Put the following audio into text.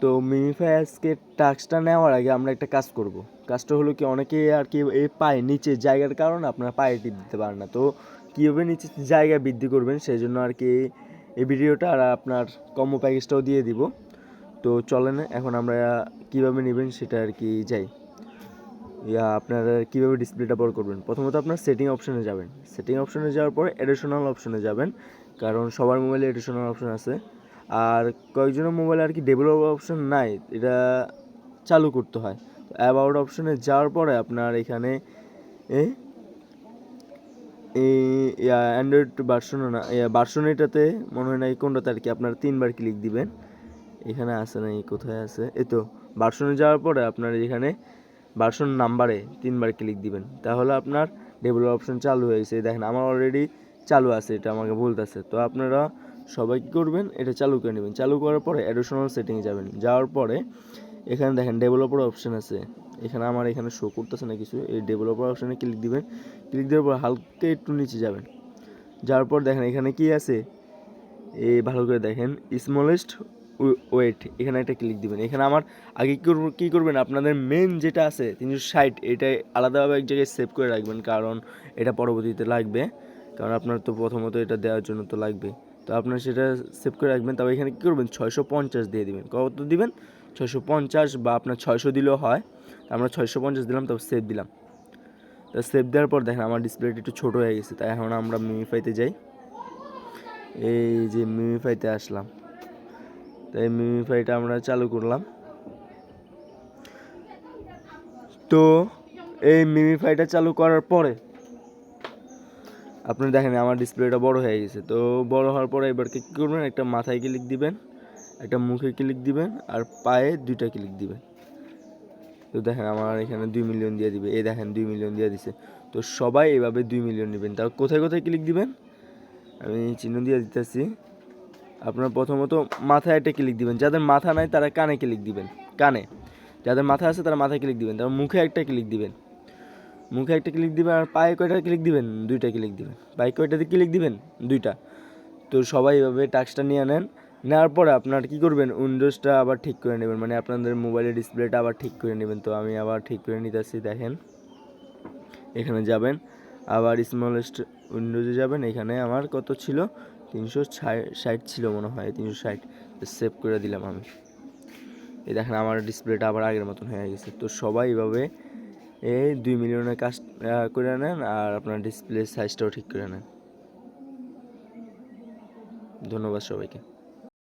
তো মিমিফাই আজকে টাস্কটা নেওয়ার আগে আমরা একটা কাজ করব। কাজটা হলো কি, অনেকেই আর কি এই পায়ে নিচে জায়গার কারণে আপনার পায়ে টিপ দিতে পারেন না। তো কীভাবে নিচে জায়গা বৃদ্ধি করবেন সেই জন্য আর কি এই ভিডিওটা আর আপনার কম্বো প্যাকেজটাও দিয়ে দিব। তো চলেন এখন আমরা কীভাবে নেবেন সেটা আর কি যাই। আপনারা কীভাবে ডিসপ্লেটা বড় করবেন, প্রথমত আপনার সেটিং অপশনে যাবেন। সেটিং অপশনে যাওয়ার পরে এডিশনাল অপশনে যাবেন, কারণ সবার মোবাইলে এডিশনাল অপশন আছে। আর কয়েকজনের মোবাইলে আর কি ডেভেলপ অপশন নাই, এটা চালু করতে হয়। তো অ্যাবাউট অপশনে যাওয়ার পরে আপনার এখানে অ্যান্ড্রয়েড ভার্সনও না, ভার্সন এটাতে মনে হয় না এই কোনটাতে আর কি আপনার 3বার ক্লিক দিবেন। এখানে আছে না, এই কোথায় আছে, এই তো ভার্সনে যাওয়ার পরে আপনার এখানে ভার্সন নাম্বারে 3বার ক্লিক দিবেন, তাহলে আপনার ডেভেলপ অপশন চালু হয়েছে। দেখেন আমার অলরেডি চালু আছে, এটা আমাকে বলতেছে। তো আপনারা সবাই কী করবেন, এটা চালু করে নেবেন। চালু করার পরে অ্যাডিশনাল সেটিংয়ে যাবেন, যাওয়ার পরে এখানে দেখেন ডেভেলপার অপশন আছে। এখানে আমার এখানে শো করতেছে না কিছু, এই ডেভেলপার অপশনে ক্লিক দিবেন। ক্লিক দেওয়ার পর হালকা একটু নিচে যাবেন, যাওয়ার পর দেখেন এখানে কি আছে, এই ভালো করে দেখেন স্মলেস্ট ওয়েট, এখানে একটা ক্লিক দিবেন। এখানে আমার আগে কী করবেন, আপনাদের মেন যেটা আছে 360 এটা আলাদাভাবে এক জায়গায় সেভ করে রাখবেন, কারণ এটা পরবর্তীতে লাগবে। কারণ আপনার তো প্রথমত এটা দেওয়ার জন্য তো লাগবে, তো আপনার সেটা সেভ করে রাখবেন। তবে এখানে কী করবেন, 650 দিয়ে দিবেন। কত দিবেন, 650, বা আপনার 600 দিলেও হয়। আমরা 650 দিলাম, তারপর সেভ দিলাম। তো সেভ দেওয়ার পর দেখেন আমার ডিসপ্লেটা একটু ছোটো হয়ে গেছে। তাই এখন আমরা মিমিফাইতে যাই। এই যে মিমিফাইতে আসলাম, তাই মিমিফাইটা আমরা চালু করলাম। তো এই মিমিফাইটা চালু করার পরে আপনি দেখেন আমার ডিসপ্লেটা বড় হয়ে গেছে। তো বড় হওয়ার পরে এবার কী করবেন, একটা মাথায় ক্লিক দিবেন, একটা মুখে ক্লিক দিবেন, আর পায়ে 2টা ক্লিক দিবেন। তো দেখেন আমার এখানে 2 মিলিয়ন দিয়ে দিবে, এই দেখেন 2 মিলিয়ন দিয়ে দিছে। তো সবাই এভাবে 2 মিলিয়ন নেবেন। তাও কোথায় কোথায় ক্লিক দিবেন আমি চিহ্ন দিয়ে দিতেছি। আপনার প্রথমত মাথায় একটা ক্লিক দিবেন, যাদের মাথা নাই তারা কানে ক্লিক দিবেন, কানে। যাদের মাথা আছে তারা মাথায় ক্লিক দিবেন। তারপর মুখে একটা ক্লিক দিবেন, মুখে একটা ক্লিক দিবেন। আর পায়ে কয়টা ক্লিক দিবেন, 2টা ক্লিক দিবেন। পায়ে কয়টাতে ক্লিক দিবেন, 2টা। তো সবাই এভাবে টাস্কটা নিয়ে নেন। নেওয়ার পরে আপনার কী করবেন, উইন্ডোজটা আবার ঠিক করে নেবেন, মানে আপনাদের মোবাইলের ডিসপ্লেটা আবার ঠিক করে নেবেন। তো আমি আবার ঠিক করে নিতেছি। দেখেন এখানে যাবেন, আবার স্মলেস্ট উইন্ডোজে যাবেন। এখানে আমার কত ছিল, 360 ছিল মনে হয়, 360। সেভ করে দিলাম আমি। এই দেখেন আমার ডিসপ্লেটা আবার আগের মতন হয়ে গেছে। তো সবাই এভাবে এই 2 মিলিয়নের কাজ করে নেন, আর আপনার ডিসপ্লে সাইজটাও ঠিক করে নেন। ধন্যবাদ সবাইকে।